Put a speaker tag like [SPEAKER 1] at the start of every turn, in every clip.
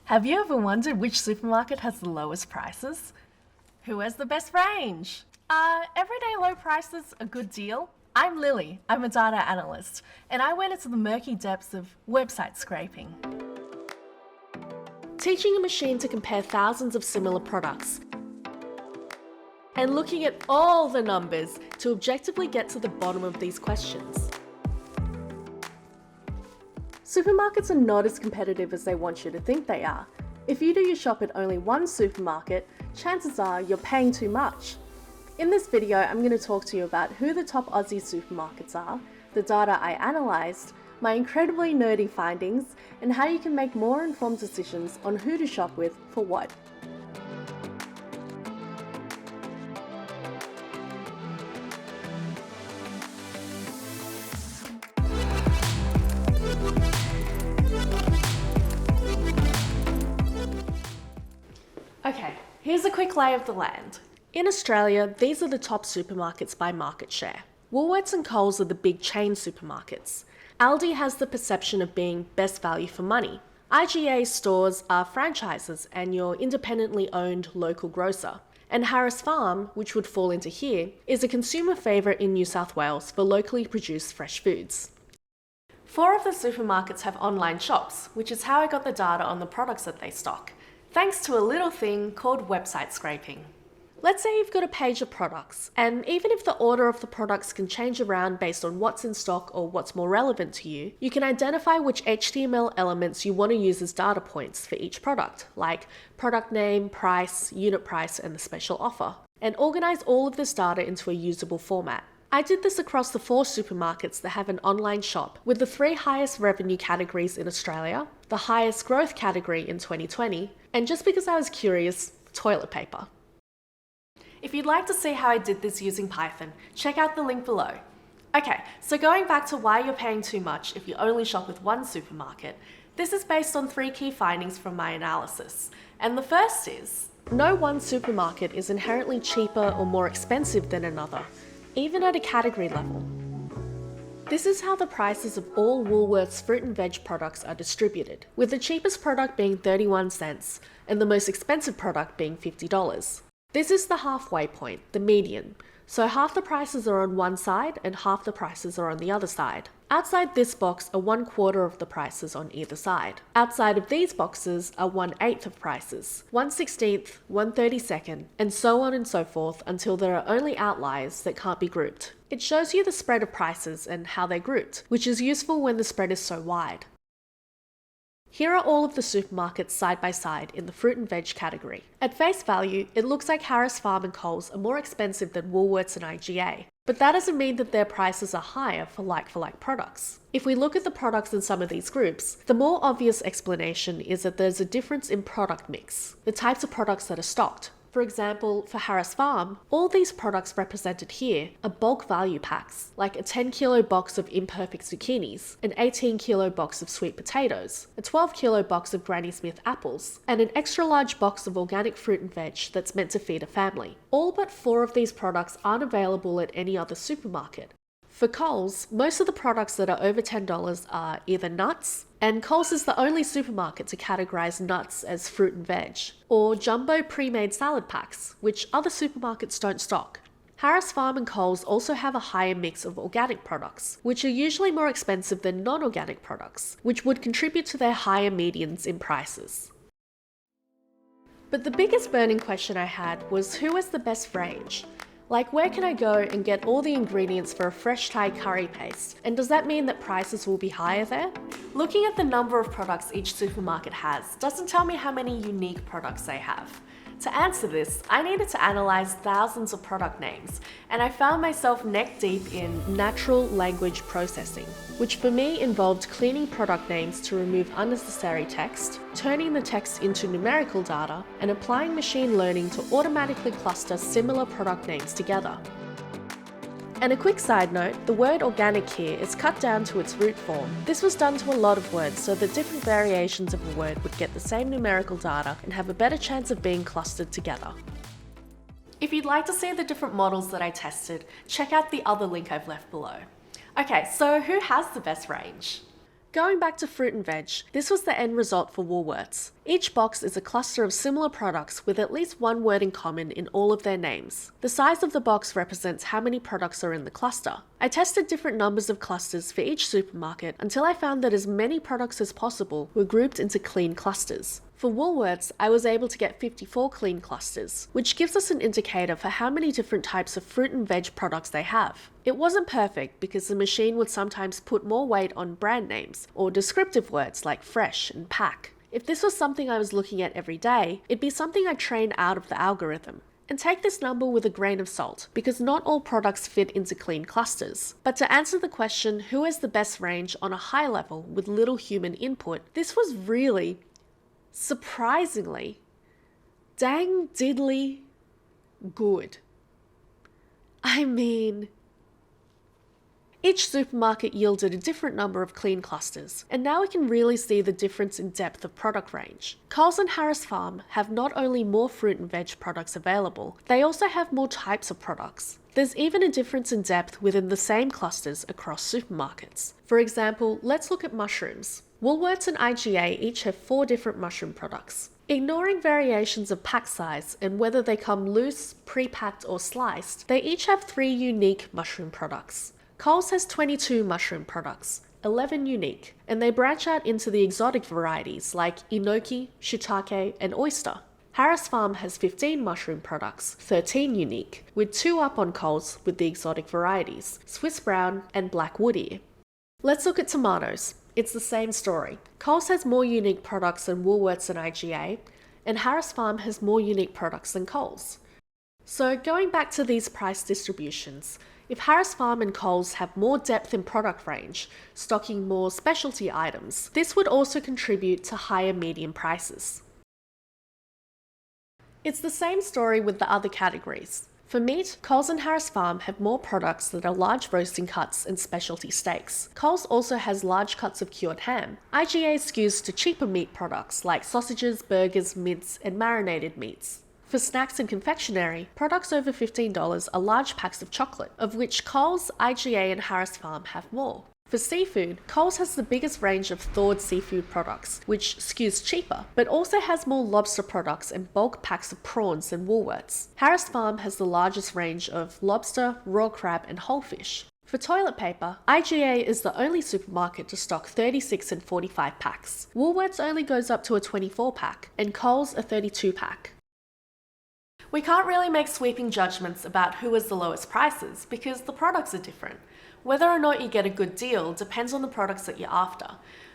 [SPEAKER 1] Have you ever wondered which supermarket has the lowest prices? Who has the best range? Are everyday low prices a good deal? I'm Lily, I'm a data analyst, and I went into the murky depths of website scraping. Teaching a machine to compare thousands of similar products and looking at all the numbers to objectively get to the bottom of these questions. Supermarkets are not as competitive as they want you to think they are. If you do your shop at only one supermarket, chances are you're paying too much. In this video, I'm going to talk to you about who the top Aussie supermarkets are, the data I analysed, my incredibly nerdy findings, and how you can make more informed decisions on who to shop with for what. Okay, here's a quick lay of the land. In Australia, these are the top supermarkets by market share. Woolworths and Coles are the big chain supermarkets. Aldi has the perception of being best value for money. IGA stores are franchises and your independently owned local grocer. And Harris Farm, which would fall into here, is a consumer favourite in New South Wales for locally produced fresh foods. 4 of the supermarkets have online shops, which is how I got the data on the products that they stock, thanks to a little thing called website scraping. Let's say you've got a page of products, and even if the order of the products can change around based on what's in stock or what's more relevant to you, you can identify which HTML elements you want to use as data points for each product, like product name, price, unit price, and the special offer, and organize all of this data into a usable format. I did this across the 4 supermarkets that have an online shop, with the 3 highest revenue categories in Australia, the highest growth category in 2020, and just because I was curious, toilet paper. If you'd like to see how I did this using Python, check out the link below. Okay, so going back to why you're paying too much if you only shop with one supermarket, this is based on 3 key findings from my analysis. And the first is, no one supermarket is inherently cheaper or more expensive than another, even at a category level. This is how the prices of all Woolworths fruit and veg products are distributed, with the cheapest product being 31 cents and the most expensive product being $50. This is the halfway point, the median, so half the prices are on one side and half the prices are on the other side. Outside this box are 1/4 of the prices on either side. Outside of these boxes are 1/8 of prices, 1/16, 1/32, and so on and so forth until there are only outliers that can't be grouped. It shows you the spread of prices and how they're grouped, which is useful when the spread is so wide. Here are all of the supermarkets side by side in the fruit and veg category. At face value, it looks like Harris Farm and Coles are more expensive than Woolworths and IGA, but that doesn't mean that their prices are higher for like products. If we look at the products in some of these groups, the more obvious explanation is that there's a difference in product mix, the types of products that are stocked. For example, for Harris Farm, all these products represented here are bulk value packs, like a 10-kilo box of imperfect zucchinis, an 18-kilo box of sweet potatoes, a 12-kilo box of Granny Smith apples, and an extra-large box of organic fruit and veg that's meant to feed a family. All but 4 of these products aren't available at any other supermarket. For Coles, most of the products that are over $10 are either nuts, and Coles is the only supermarket to categorise nuts as fruit and veg, or jumbo pre-made salad packs, which other supermarkets don't stock. Harris Farm and Coles also have a higher mix of organic products, which are usually more expensive than non-organic products, which would contribute to their higher medians in prices. But the biggest burning question I had was who has the best range? Like, where can I go and get all the ingredients for a fresh Thai curry paste? And does that mean that prices will be higher there? Looking at the number of products each supermarket has doesn't tell me how many unique products they have. To answer this, I needed to analyse thousands of product names, and I found myself neck deep in natural language processing, which for me involved cleaning product names to remove unnecessary text, turning the text into numerical data, and applying machine learning to automatically cluster similar product names together. And a quick side note, the word organic here is cut down to its root form. This was done to a lot of words so that different variations of a word would get the same numerical data and have a better chance of being clustered together. If you'd like to see the different models that I tested, check out the other link I've left below. Okay, so who has the best range? Going back to fruit and veg, this was the end result for Woolworths. Each box is a cluster of similar products with at least one word in common in all of their names. The size of the box represents how many products are in the cluster. I tested different numbers of clusters for each supermarket until I found that as many products as possible were grouped into clean clusters. For Woolworths, I was able to get 54 clean clusters, which gives us an indicator for how many different types of fruit and veg products they have. It wasn't perfect because the machine would sometimes put more weight on brand names or descriptive words like fresh and pack. If this was something I was looking at every day, it'd be something I'd train out of the algorithm. And take this number with a grain of salt, because not all products fit into clean clusters. But to answer the question, who has the best range on a high level with little human input, this was really, surprisingly, dang diddly good. I mean, each supermarket yielded a different number of clean clusters, and now we can really see the difference in depth of product range. Coles and Harris Farm have not only more fruit and veg products available, they also have more types of products. There's even a difference in depth within the same clusters across supermarkets. For example, let's look at mushrooms. Woolworths and IGA each have 4 different mushroom products. Ignoring variations of pack size and whether they come loose, pre-packed or sliced, they each have 3 unique mushroom products. Coles has 22 mushroom products, 11 unique, and they branch out into the exotic varieties like enoki, shiitake, and oyster. Harris Farm has 15 mushroom products, 13 unique, with 2 up on Coles with the exotic varieties, Swiss brown and black wood ear. Let's look at tomatoes. It's the same story. Coles has more unique products than Woolworths and IGA, and Harris Farm has more unique products than Coles. So going back to these price distributions, if Harris Farm and Coles have more depth in product range, stocking more specialty items, this would also contribute to higher median prices. It's the same story with the other categories. For meat, Coles and Harris Farm have more products that are large roasting cuts and specialty steaks. Coles also has large cuts of cured ham. IGA skews to cheaper meat products like sausages, burgers, mince, and marinated meats. For snacks and confectionery, products over $15 are large packs of chocolate, of which Coles, IGA, and Harris Farm have more. For seafood, Coles has the biggest range of thawed seafood products, which skews cheaper, but also has more lobster products and bulk packs of prawns than Woolworths. Harris Farm has the largest range of lobster, raw crab, and whole fish. For toilet paper, IGA is the only supermarket to stock 36 and 45 packs. Woolworths only goes up to a 24 pack, and Coles a 32 pack. We can't really make sweeping judgments about who has the lowest prices because the products are different. Whether or not you get a good deal depends on the products that you're after.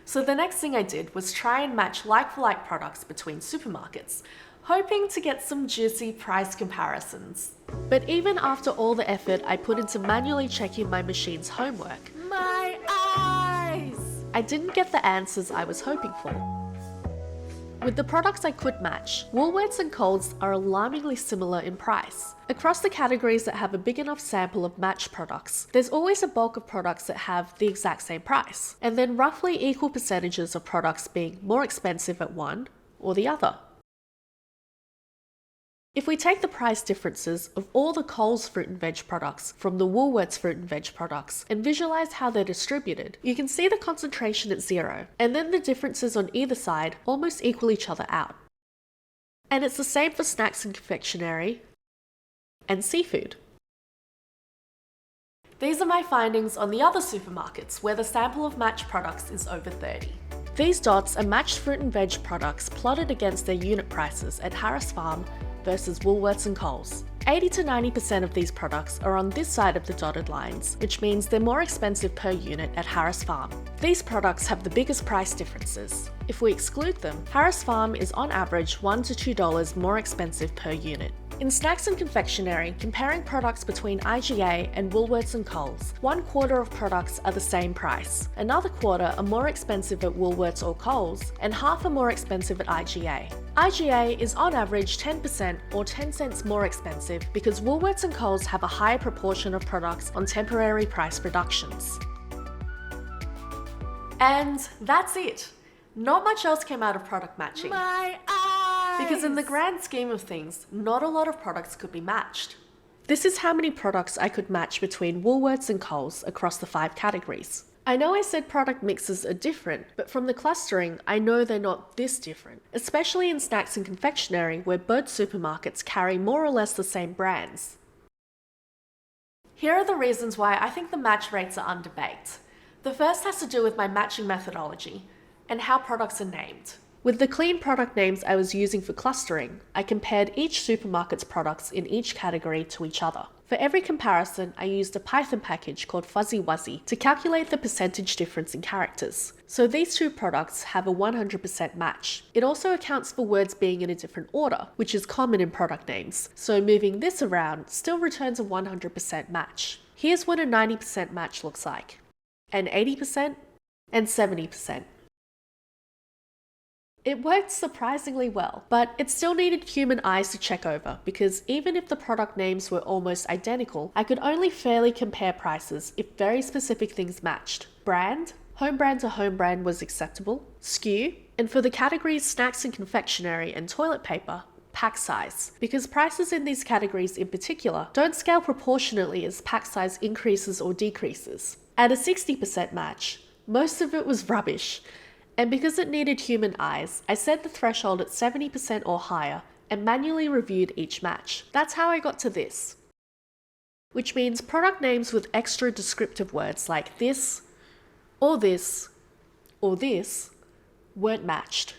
[SPEAKER 1] So the next thing I did was try and match like-for-like products between supermarkets, hoping to get some juicy price comparisons. But even after all the effort I put into manually checking my machine's homework, my eyes! I didn't get the answers I was hoping for. With the products I could match, Woolworths and Coles are alarmingly similar in price. Across the categories that have a big enough sample of matched products, there's always a bulk of products that have the exact same price, and then roughly equal percentages of products being more expensive at one or the other. If we take the price differences of all the Coles fruit and veg products from the Woolworths fruit and veg products and visualize how they're distributed, you can see the concentration at 0, and then the differences on either side almost equal each other out. And it's the same for snacks and confectionery and seafood. These are my findings on the other supermarkets where the sample of matched products is over 30. These dots are matched fruit and veg products plotted against their unit prices at Harris Farm versus Woolworths and Coles. 80 to 90% of these products are on this side of the dotted lines, which means they're more expensive per unit at Harris Farm. These products have the biggest price differences. If we exclude them, Harris Farm is on average $1 to $2 more expensive per unit. In snacks and confectionery, comparing products between IGA and Woolworths and Coles, 1/4 of products are the same price, another quarter are more expensive at Woolworths or Coles, and half are more expensive at IGA. IGA is on average 10% or 10 cents more expensive because Woolworths and Coles have a higher proportion of products on temporary price reductions. And that's it. Not much else came out of product matching. My eyes! Because in the grand scheme of things, not a lot of products could be matched. This is how many products I could match between Woolworths and Coles across the 5 categories. I know I said product mixes are different, but from the clustering, I know they're not this different, especially in snacks and confectionery where both supermarkets carry more or less the same brands. Here are the reasons why I think the match rates are underbaked. The first has to do with my matching methodology and how products are named. With the clean product names I was using for clustering, I compared each supermarket's products in each category to each other. For every comparison, I used a Python package called Fuzzy Wuzzy to calculate the percentage difference in characters. So these two products have a 100% match. It also accounts for words being in a different order, which is common in product names. So moving this around still returns a 100% match. Here's what a 90% match looks like, an 80%, and 70%. It worked surprisingly well, but it still needed human eyes to check over because even if the product names were almost identical, I could only fairly compare prices if very specific things matched. Brand, home brand to home brand was acceptable, SKU, and for the categories snacks and confectionery and toilet paper, pack size, because prices in these categories in particular don't scale proportionately as pack size increases or decreases. At a 60% match, most of it was rubbish. And because it needed human eyes, I set the threshold at 70% or higher and manually reviewed each match. That's how I got to this. Which means product names with extra descriptive words like this, or this, or this weren't matched.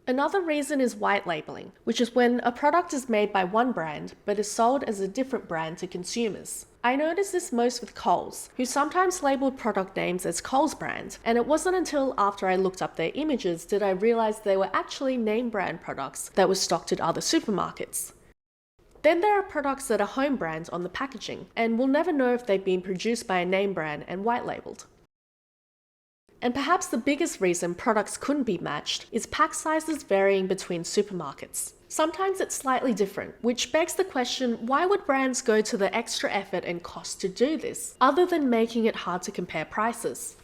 [SPEAKER 1] Another reason is white labeling, which is when a product is made by one brand but is sold as a different brand to consumers. I noticed this most with Coles, who sometimes labelled product names as Coles brand, and it wasn't until after I looked up their images did I realise they were actually name brand products that were stocked at other supermarkets. Then there are products that are home brand on the packaging, and we'll never know if they've been produced by a name brand and white labelled. And perhaps the biggest reason products couldn't be matched is pack sizes varying between supermarkets. Sometimes it's slightly different, which begs the question, why would brands go to the extra effort and cost to do this, other than making it hard to compare prices?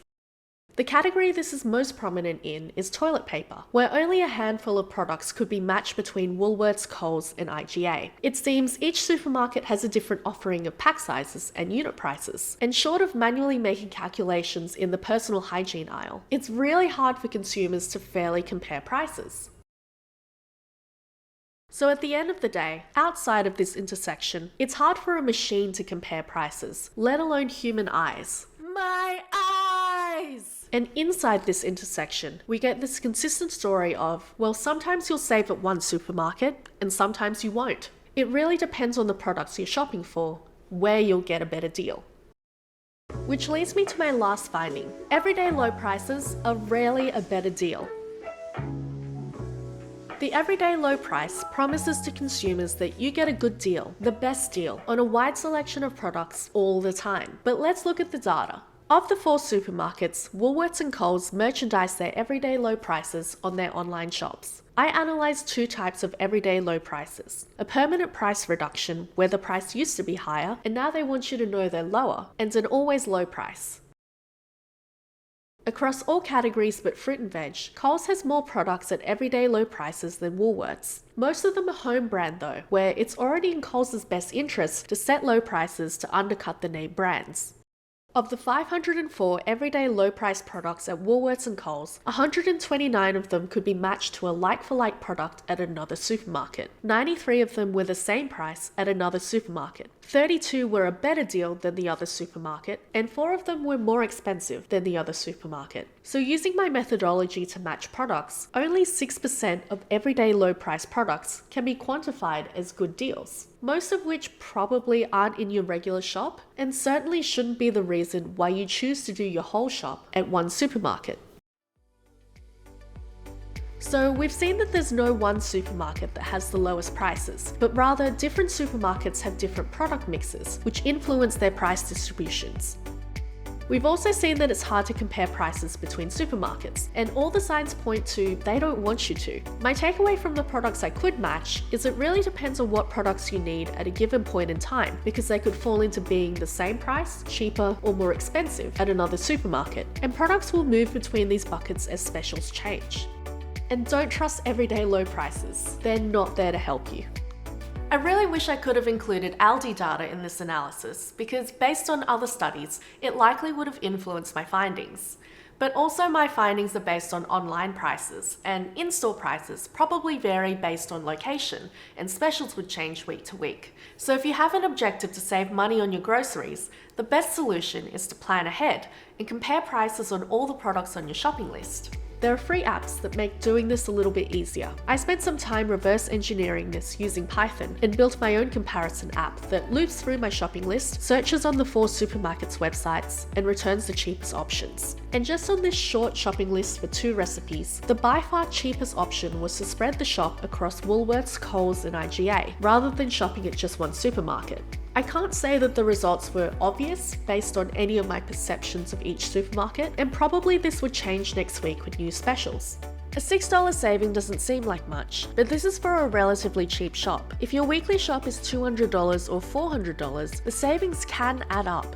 [SPEAKER 1] The category this is most prominent in is toilet paper, where only a handful of products could be matched between Woolworths, Coles, and IGA. It seems each supermarket has a different offering of pack sizes and unit prices, and short of manually making calculations in the personal hygiene aisle, it's really hard for consumers to fairly compare prices. So at the end of the day, outside of this intersection, it's hard for a machine to compare prices, let alone human eyes. My eyes! And inside this intersection, we get this consistent story of, well, sometimes you'll save at one supermarket and sometimes you won't. It really depends on the products you're shopping for, where you'll get a better deal. Which leads me to my last finding. Everyday low prices are rarely a better deal. The everyday low price promises to consumers that you get a good deal, the best deal, on a wide selection of products all the time. But let's look at the data. Of the 4 supermarkets, Woolworths and Coles merchandise their everyday low prices on their online shops. I analysed 2 types of everyday low prices. A permanent price reduction, where the price used to be higher and now they want you to know they're lower, and an always low price. Across all categories but fruit and veg, Coles has more products at everyday low prices than Woolworths. Most of them are home brand though, where it's already in Coles' best interest to set low prices to undercut the name brands. Of the 504 everyday low-price products at Woolworths and Coles, 129 of them could be matched to a like-for-like product at another supermarket. 93 of them were the same price at another supermarket. 32 were a better deal than the other supermarket, and 4 of them were more expensive than the other supermarket. So using my methodology to match products, only 6% of everyday low-price products can be quantified as good deals. Most of which probably aren't in your regular shop, and certainly shouldn't be the reason why you choose to do your whole shop at one supermarket. So we've seen that there's no one supermarket that has the lowest prices, but rather different supermarkets have different product mixes, which influence their price distributions. We've also seen that it's hard to compare prices between supermarkets, and all the signs point to they don't want you to. My takeaway from the products I could match is it really depends on what products you need at a given point in time, because they could fall into being the same price, cheaper, or more expensive at another supermarket, and products will move between these buckets as specials change. And don't trust everyday low prices. They're not there to help you. I really wish I could have included Aldi data in this analysis because based on other studies, it likely would have influenced my findings. But also my findings are based on online prices, and in-store prices probably vary based on location, and specials would change week to week. So if you have an objective to save money on your groceries, the best solution is to plan ahead and compare prices on all the products on your shopping list. There are free apps that make doing this a little bit easier. I spent some time reverse engineering this using Python and built my own comparison app that loops through my shopping list, searches on the 4 supermarkets' websites, and returns the cheapest options. And just on this short shopping list for 2 recipes, the by far cheapest option was to spread the shop across Woolworths, Coles, and IGA, rather than shopping at just one supermarket. I can't say that the results were obvious based on any of my perceptions of each supermarket, and probably this would change next week with new specials. A $6 saving doesn't seem like much, but this is for a relatively cheap shop. If your weekly shop is $200 or $400, the savings can add up.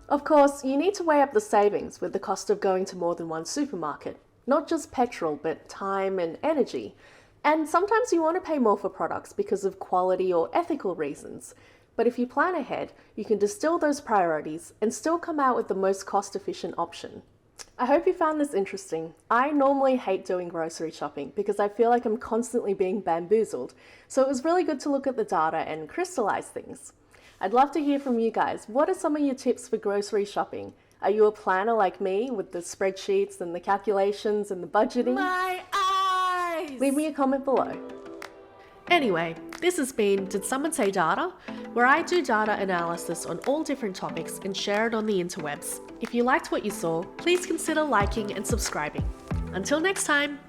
[SPEAKER 1] Of course, you need to weigh up the savings with the cost of going to more than one supermarket. Not just petrol, but time and energy. And sometimes you want to pay more for products because of quality or ethical reasons. But if you plan ahead, you can distill those priorities and still come out with the most cost-efficient option. I hope you found this interesting. I normally hate doing grocery shopping because I feel like I'm constantly being bamboozled. So it was really good to look at the data and crystallize things. I'd love to hear from you guys. What are some of your tips for grocery shopping? Are you a planner like me with the spreadsheets and the calculations and the budgeting?
[SPEAKER 2] My eyes!
[SPEAKER 1] Leave me a comment below. Anyway, this has been Did Someone Say Data? Where I do data analysis on all different topics and share it on the interwebs. If you liked what you saw, please consider liking and subscribing. Until next time!